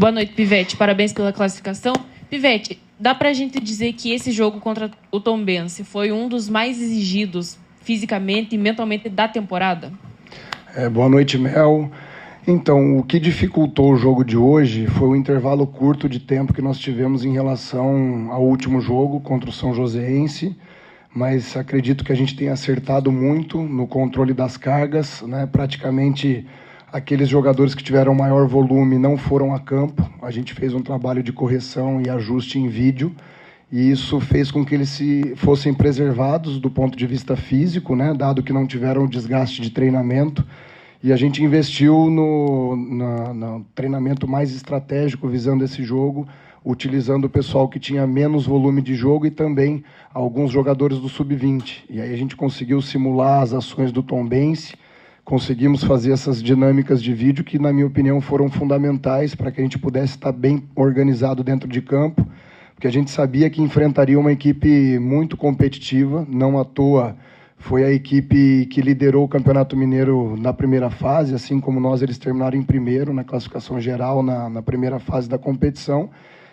Boa noite, Pivete. Parabéns pela classificação. Pivete, dá para a gente dizer que esse jogo contra o Tombense foi um dos mais exigidos fisicamente e mentalmente da temporada? Boa noite, Mel. Então, o que dificultou o jogo de hoje foi o intervalo curto de tempo que nós tivemos em relação ao último jogo contra o São Joséense, mas acredito que a gente tenha acertado muito no controle das cargas, né? Praticamente aqueles jogadores que tiveram maior volume não foram a campo. A gente fez um trabalho de correção e ajuste em vídeo, e isso fez com que eles fossem preservados do ponto de vista físico, né? Dado que não tiveram desgaste de treinamento. E a gente investiu no treinamento mais estratégico visando esse jogo, utilizando o pessoal que tinha menos volume de jogo e também alguns jogadores do Sub-20. E aí a gente conseguiu simular as ações do Tombense, conseguimos fazer essas dinâmicas de vídeo que, na minha opinião, foram fundamentais para que a gente pudesse estar bem organizado dentro de campo, porque a gente sabia que enfrentaria uma equipe muito competitiva, não à toa foi a equipe que liderou o Campeonato Mineiro na primeira fase, assim como nós, eles terminaram em primeiro na classificação geral, na primeira fase da competição,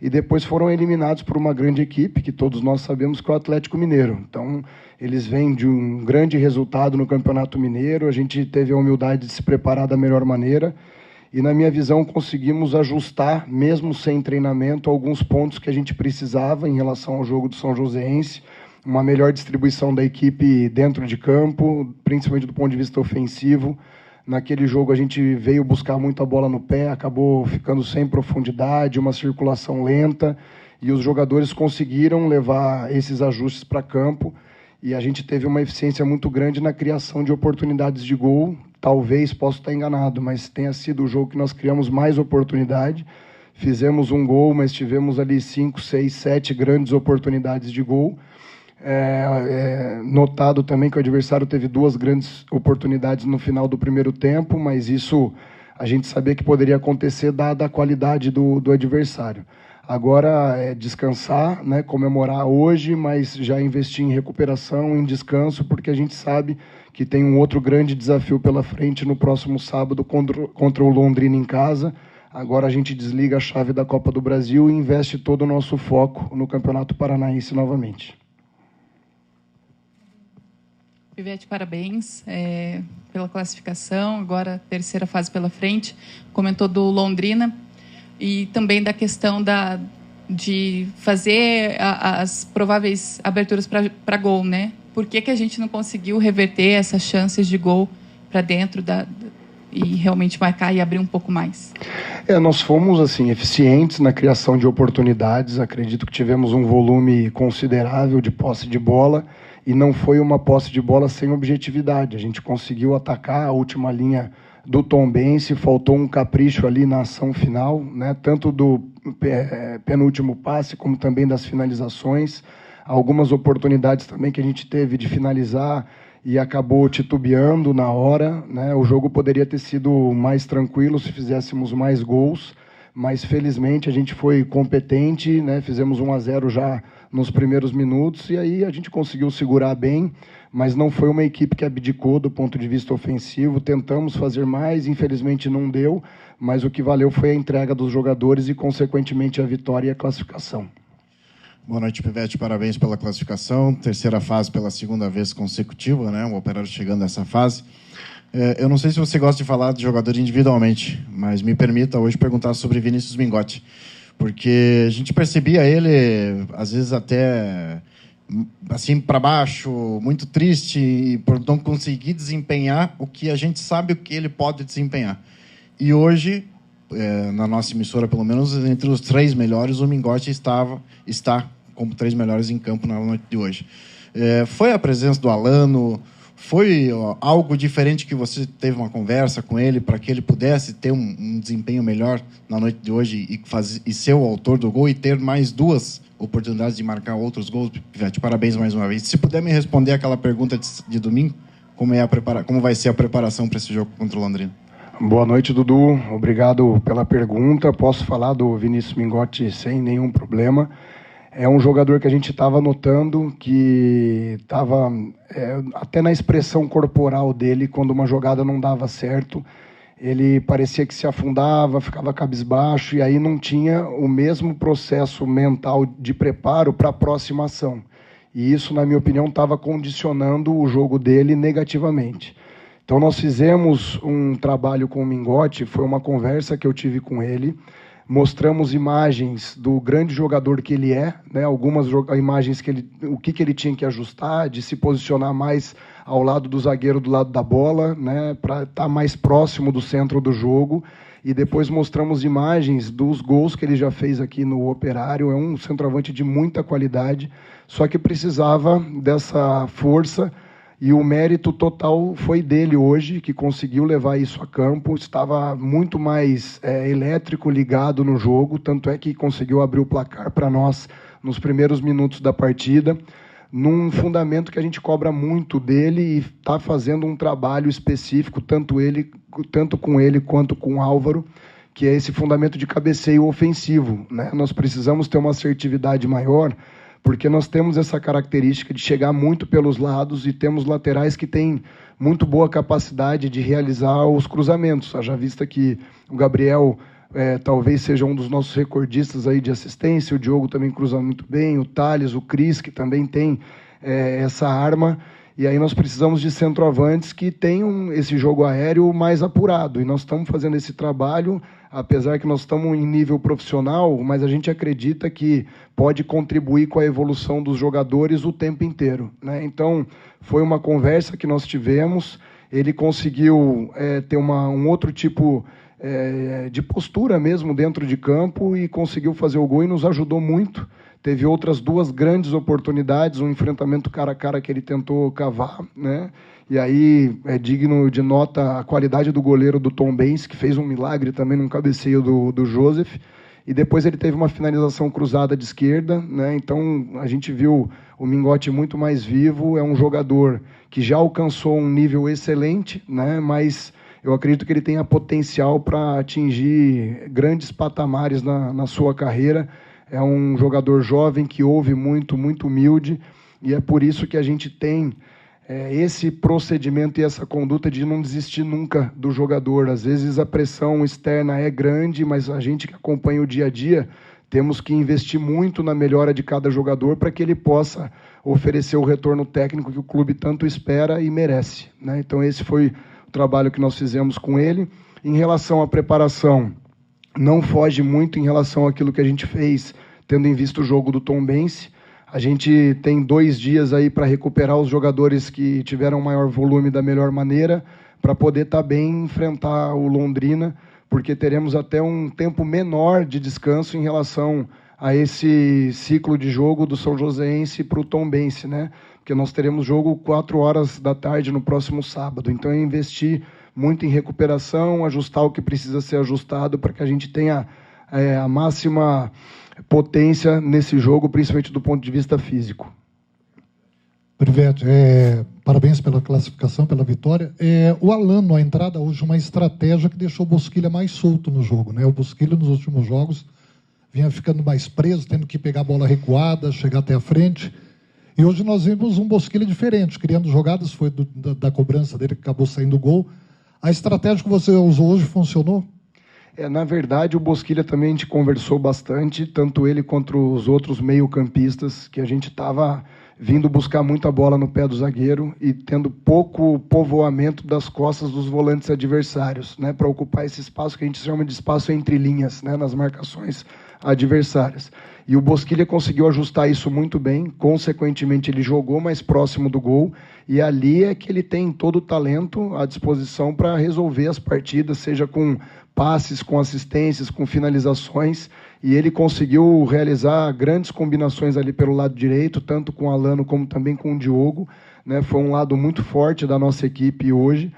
e depois foram eliminados por uma grande equipe, que todos nós sabemos que é o Atlético Mineiro. Então, eles vêm de um grande resultado no Campeonato Mineiro, a gente teve a humildade de se preparar da melhor maneira, e, na minha visão, conseguimos ajustar, mesmo sem treinamento, alguns pontos que a gente precisava em relação ao jogo do São Joséense, uma melhor distribuição da equipe dentro de campo, principalmente do ponto de vista ofensivo. Naquele jogo a gente veio buscar muito a bola no pé, acabou ficando sem profundidade, uma circulação lenta, e os jogadores conseguiram levar esses ajustes para campo, e a gente teve uma eficiência muito grande na criação de oportunidades de gol. Talvez, posso estar enganado, mas tenha sido o jogo que nós criamos mais oportunidade. Fizemos um gol, mas tivemos ali 5, 6, 7 grandes oportunidades de gol. Notado também que o adversário teve 2 grandes oportunidades no final do primeiro tempo, mas isso a gente sabia que poderia acontecer dada a qualidade do adversário. Agora é descansar, né, comemorar hoje, mas já investir em recuperação, em descanso, porque a gente sabe que tem um outro grande desafio pela frente no próximo sábado contra o Londrina em casa. Agora a gente desliga a chave da Copa do Brasil e investe todo o nosso foco no Campeonato Paranaense novamente. Pivete, parabéns pela classificação, agora terceira fase pela frente. Comentou do Londrina e também da questão de fazer as prováveis aberturas para gol, né? Por que a gente não conseguiu reverter essas chances de gol para dentro e realmente marcar e abrir um pouco mais? Nós fomos assim eficientes na criação de oportunidades. Acredito que tivemos um volume considerável de posse de bola, e não foi uma posse de bola sem objetividade. A gente conseguiu atacar a última linha do Tombense, faltou um capricho ali na ação final, né? Tanto do penúltimo passe, como também das finalizações. Algumas oportunidades também que a gente teve de finalizar e acabou titubeando na hora, né? O jogo poderia ter sido mais tranquilo se fizéssemos mais gols, mas felizmente a gente foi competente, né? Fizemos 1-0 já nos primeiros minutos, e aí a gente conseguiu segurar bem, mas não foi uma equipe que abdicou do ponto de vista ofensivo. Tentamos fazer mais, infelizmente não deu, mas o que valeu foi a entrega dos jogadores e, consequentemente, a vitória e a classificação. Boa noite, Pivete. Parabéns pela classificação. Terceira fase pela segunda vez consecutiva, né? O Operário chegando nessa fase. Eu não sei se você gosta de falar de jogador individualmente, mas me permita hoje perguntar sobre Vinícius Mingotti, porque a gente percebia ele, às vezes, até assim para baixo, muito triste por não conseguir desempenhar o que a gente sabe o que ele pode desempenhar. E hoje, na nossa emissora, pelo menos, entre os 3 melhores, o Mingotti está como 3 melhores em campo na noite de hoje. Foi a presença do Alano? Foi algo diferente que você teve uma conversa com ele para que ele pudesse ter um desempenho melhor na noite de hoje e ser o autor do gol e ter mais 2 oportunidades de marcar outros gols? Pivete, parabéns mais uma vez. Se puder me responder aquela pergunta de domingo, como vai ser a preparação para esse jogo contra o Londrina? Boa noite, Dudu. Obrigado pela pergunta. Posso falar do Vinícius Mingotti sem nenhum problema. É um jogador que a gente estava notando que estava até na expressão corporal dele, quando uma jogada não dava certo, ele parecia que se afundava, ficava cabisbaixo, e aí não tinha o mesmo processo mental de preparo para a próxima ação. E isso, na minha opinião, estava condicionando o jogo dele negativamente. Então, nós fizemos um trabalho com o Mingotti, foi uma conversa que eu tive com ele, mostramos imagens do grande jogador que ele é, né, algumas imagens o que ele tinha que ajustar, de se posicionar mais ao lado do zagueiro, do lado da bola, né, para estar mais próximo do centro do jogo, e depois mostramos imagens dos gols que ele já fez aqui no Operário. É um centroavante de muita qualidade, só que precisava dessa força, e o mérito total foi dele hoje, que conseguiu levar isso a campo. Estava muito mais elétrico, ligado no jogo, tanto é que conseguiu abrir o placar para nós nos primeiros minutos da partida, num fundamento que a gente cobra muito dele, e está fazendo um trabalho específico, tanto com ele quanto com o Álvaro, que é esse fundamento de cabeceio ofensivo, né? Nós precisamos ter uma assertividade maior, porque nós temos essa característica de chegar muito pelos lados, e temos laterais que têm muito boa capacidade de realizar os cruzamentos. Haja vista que o Gabriel talvez seja um dos nossos recordistas aí de assistência, o Diogo também cruza muito bem, o Thales, o Cris, que também tem essa arma, e aí nós precisamos de centroavantes que tenham esse jogo aéreo mais apurado, e nós estamos fazendo esse trabalho, apesar que nós estamos em nível profissional, mas a gente acredita que pode contribuir com a evolução dos jogadores o tempo inteiro, né? Então, foi uma conversa que nós tivemos, ele conseguiu ter um outro tipo de postura mesmo dentro de campo, e conseguiu fazer o gol e nos ajudou muito. Teve outras duas grandes oportunidades, um enfrentamento cara a cara que ele tentou cavar, né? E aí é digno de nota a qualidade do goleiro do Tombense, que fez um milagre também num cabeceio do Joseph. E depois ele teve uma finalização cruzada de esquerda, né? Então a gente viu o Mingotti muito mais vivo. É um jogador que já alcançou um nível excelente, né? Mas eu acredito que ele tenha potencial para atingir grandes patamares na sua carreira. É um jogador jovem que ouve muito, muito humilde, e é por isso que a gente tem esse procedimento e essa conduta de não desistir nunca do jogador. Às vezes a pressão externa é grande, mas a gente que acompanha o dia a dia temos que investir muito na melhora de cada jogador para que ele possa oferecer o retorno técnico que o clube tanto espera e merece, né? Então esse foi o trabalho que nós fizemos com ele. Em relação à preparação, não foge muito em relação àquilo que a gente fez, tendo em vista o jogo do Tombense. A gente tem 2 dias aí para recuperar os jogadores que tiveram maior volume da melhor maneira, para poder estar bem enfrentar o Londrina, porque teremos até um tempo menor de descanso em relação a esse ciclo de jogo do São Joséense para o Tombense, né? Porque nós teremos jogo 4h no próximo sábado. Então, é investir muito em recuperação, ajustar o que precisa ser ajustado para que a gente tenha a máxima potência nesse jogo, principalmente do ponto de vista físico. Privete, parabéns pela classificação, pela vitória. O Alano, a entrada hoje, uma estratégia que deixou o Bosquilha mais solto no jogo, né? O Bosquilha, nos últimos jogos, vinha ficando mais preso, tendo que pegar a bola recuada, chegar até a frente. E hoje nós vimos um Bosquilha diferente, criando jogadas, foi da cobrança dele que acabou saindo o gol. A estratégia que você usou hoje funcionou? Na verdade, o Bosquilha também a gente conversou bastante, tanto ele quanto os outros meio-campistas, que a gente estava vindo buscar muita bola no pé do zagueiro e tendo pouco povoamento das costas dos volantes adversários, né, para ocupar esse espaço que a gente chama de espaço entre linhas, né, nas marcações adversárias. E o Bosquilha conseguiu ajustar isso muito bem, consequentemente ele jogou mais próximo do gol, e ali é que ele tem todo o talento à disposição para resolver as partidas, seja com passes, com assistências, com finalizações, e ele conseguiu realizar grandes combinações ali pelo lado direito, tanto com o Alano como também com o Diogo, né? Foi um lado muito forte da nossa equipe hoje.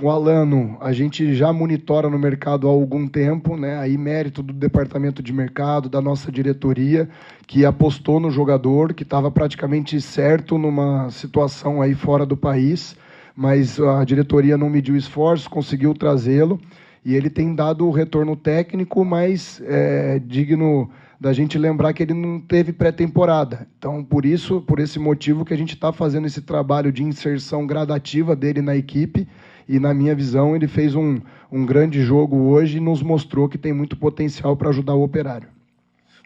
O Alano, a gente já monitora no mercado há algum tempo, né? Aí mérito do departamento de mercado, da nossa diretoria, que apostou no jogador, que estava praticamente certo numa situação aí fora do país, mas a diretoria não mediu esforços, conseguiu trazê-lo, e ele tem dado o retorno técnico, mas é digno da gente lembrar que ele não teve pré-temporada. Então, por esse motivo que a gente está fazendo esse trabalho de inserção gradativa dele na equipe, e, na minha visão, ele fez um grande jogo hoje e nos mostrou que tem muito potencial para ajudar o Operário.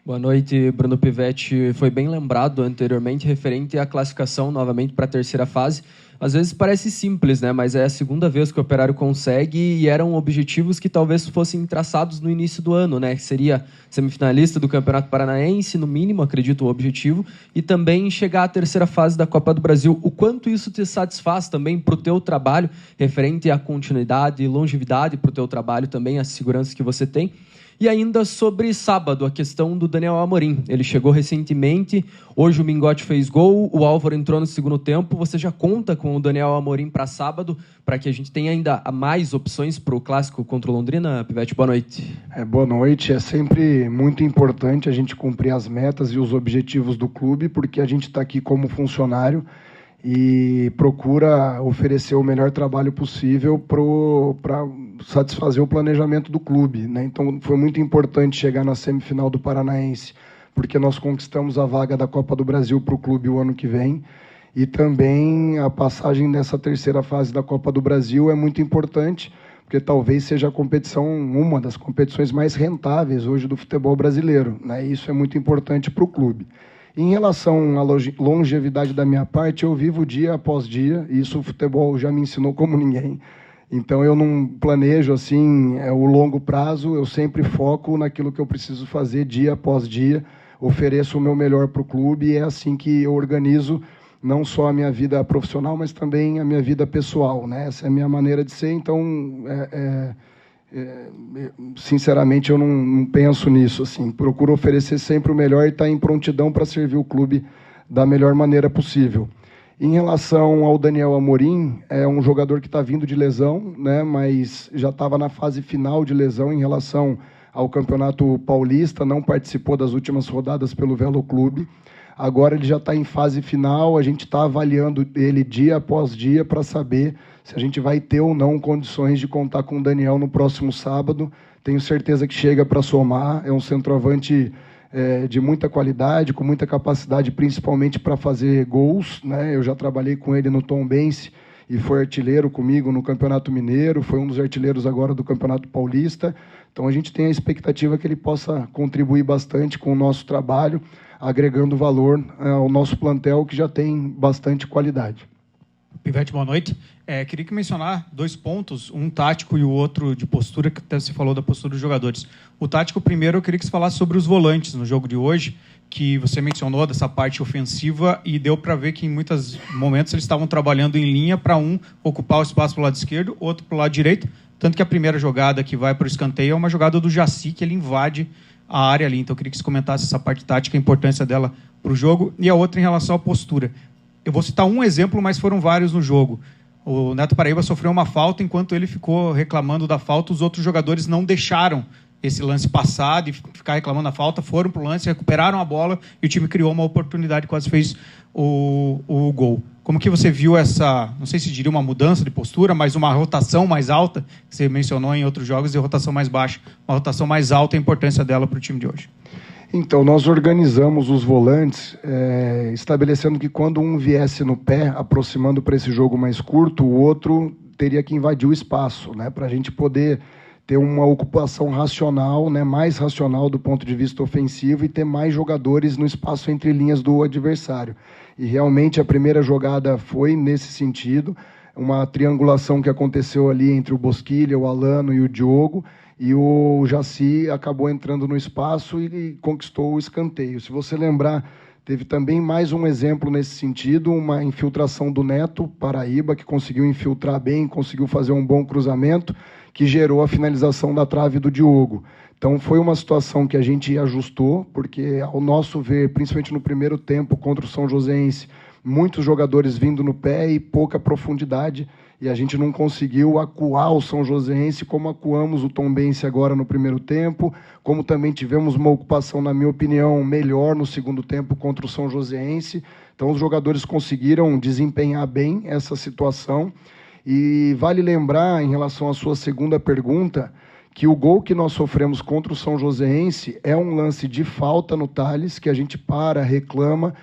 Boa noite, Bruno Pivetti. Foi bem lembrado anteriormente, referente à classificação novamente para a terceira fase. Às vezes parece simples, né? Mas é a segunda vez que o Operário consegue e eram objetivos que talvez fossem traçados no início do ano, né? Que seria semifinalista do Campeonato Paranaense, no mínimo, acredito, o objetivo, e também chegar à terceira fase da Copa do Brasil. O quanto isso te satisfaz também para o teu trabalho, referente à continuidade e longevidade para o teu trabalho também, a segurança que você tem. E ainda sobre sábado, a questão do Daniel Amorim. Ele chegou recentemente, hoje o Mingote fez gol, o Álvaro entrou no segundo tempo. Você já conta com o Daniel Amorim para sábado, para que a gente tenha ainda mais opções para o clássico contra o Londrina? Pivete, boa noite. Boa noite. É sempre muito importante a gente cumprir as metas e os objetivos do clube, porque a gente está aqui como funcionário e procura oferecer o melhor trabalho possível para satisfazer o planejamento do clube, né? Então, foi muito importante chegar na semifinal do Paranaense, porque nós conquistamos a vaga da Copa do Brasil para o clube o ano que vem, e também a passagem nessa terceira fase da Copa do Brasil é muito importante, porque talvez seja a competição, uma das competições mais rentáveis hoje do futebol brasileiro, né? E isso é muito importante para o clube. Em relação à longevidade da minha parte, eu vivo dia após dia, e isso o futebol já me ensinou como ninguém. Então, eu não planejo assim o longo prazo, eu sempre foco naquilo que eu preciso fazer dia após dia, ofereço o meu melhor para o clube, e é assim que eu organizo não só a minha vida profissional, mas também a minha vida pessoal, né? Essa é a minha maneira de ser, então... sinceramente, eu não penso nisso. Assim, procuro oferecer sempre o melhor e estar em prontidão para servir o clube da melhor maneira possível. Em relação ao Daniel Amorim, é um jogador que está vindo de lesão, né, mas já estava na fase final de lesão em relação ao Campeonato Paulista, não participou das últimas rodadas pelo Velo Clube. Agora ele já está em fase final, a gente está avaliando ele dia após dia para saber se a gente vai ter ou não condições de contar com o Daniel no próximo sábado. Tenho certeza que chega para somar, é um centroavante de muita qualidade, com muita capacidade, principalmente para fazer gols, né? Eu já trabalhei com ele no Tombense e foi artilheiro comigo no Campeonato Mineiro, foi um dos artilheiros agora do Campeonato Paulista. Então a gente tem a expectativa que ele possa contribuir bastante com o nosso trabalho, agregando valor ao nosso plantel, que já tem bastante qualidade. Pivete, boa noite. Queria mencionar 2 pontos, um tático e o outro de postura, que até você falou da postura dos jogadores. O tático, primeiro, eu queria que você falasse sobre os volantes no jogo de hoje, que você mencionou dessa parte ofensiva, e deu para ver que em muitos momentos eles estavam trabalhando em linha para um ocupar o espaço para o lado esquerdo, outro para o lado direito, tanto que a primeira jogada que vai para o escanteio é uma jogada do Jaci, que ele invade a área ali. Então eu queria que você comentasse essa parte tática, a importância dela para o jogo, e a outra em relação à postura. Eu vou citar um exemplo, mas foram vários no jogo. O Neto Paraíba sofreu uma falta, enquanto ele ficou reclamando da falta, os outros jogadores não deixaram esse lance passar, de ficar reclamando da falta, foram para o lance, recuperaram a bola e o time criou uma oportunidade, quase fez o gol. Como que você viu essa, não sei se diria uma mudança de postura, mas uma rotação mais alta, que você mencionou em outros jogos, e rotação mais baixa, uma rotação mais alta, a importância dela para o time de hoje? Então, nós organizamos os volantes, estabelecendo que quando um viesse no pé, aproximando para esse jogo mais curto, o outro teria que invadir o espaço, né, para a gente poder ter uma ocupação racional, né, mais racional do ponto de vista ofensivo, e ter mais jogadores no espaço entre linhas do adversário. E realmente a primeira jogada foi nesse sentido, uma triangulação que aconteceu ali entre o Bosquilha, o Alano e o Diogo, e o Jaci acabou entrando no espaço e conquistou o escanteio. Se você lembrar, teve também mais um exemplo nesse sentido, uma infiltração do Neto Paraíba, que conseguiu infiltrar bem, conseguiu fazer um bom cruzamento, que gerou a finalização da trave do Diogo. Então foi uma situação que a gente ajustou, porque ao nosso ver, principalmente no primeiro tempo contra o São Joséense, muitos jogadores vindo no pé e pouca profundidade, e a gente não conseguiu acuar o São Joséense como acuamos o Tombense agora no primeiro tempo, como também tivemos uma ocupação, na minha opinião, melhor no segundo tempo contra o São Joséense. Então os jogadores conseguiram desempenhar bem essa situação. E vale lembrar, em relação à sua segunda pergunta, que o gol que nós sofremos contra o São Joséense é um lance de falta no Thales, que a gente reclama,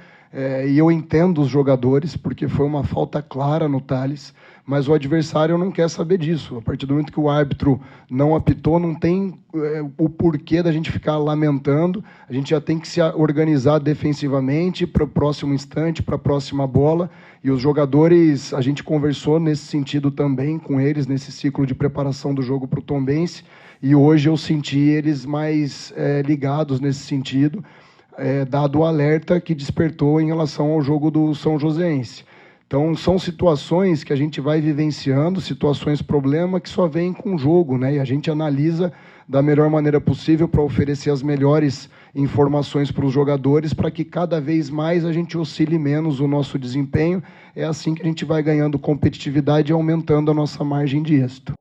e eu entendo os jogadores, porque foi uma falta clara no Thales, mas o adversário não quer saber disso. A partir do momento que o árbitro não apitou, não tem o porquê da gente ficar lamentando, a gente já tem que se organizar defensivamente para o próximo instante, para a próxima bola, e os jogadores, a gente conversou nesse sentido também com eles, nesse ciclo de preparação do jogo para o Tombense, e hoje eu senti eles mais ligados nesse sentido, dado o alerta que despertou em relação ao jogo do São Joséense. Então, são situações que a gente vai vivenciando, situações problema que só vêm com o jogo, né? E a gente analisa da melhor maneira possível para oferecer as melhores informações para os jogadores, para que cada vez mais a gente oscile menos o nosso desempenho. É assim que a gente vai ganhando competitividade e aumentando a nossa margem de êxito.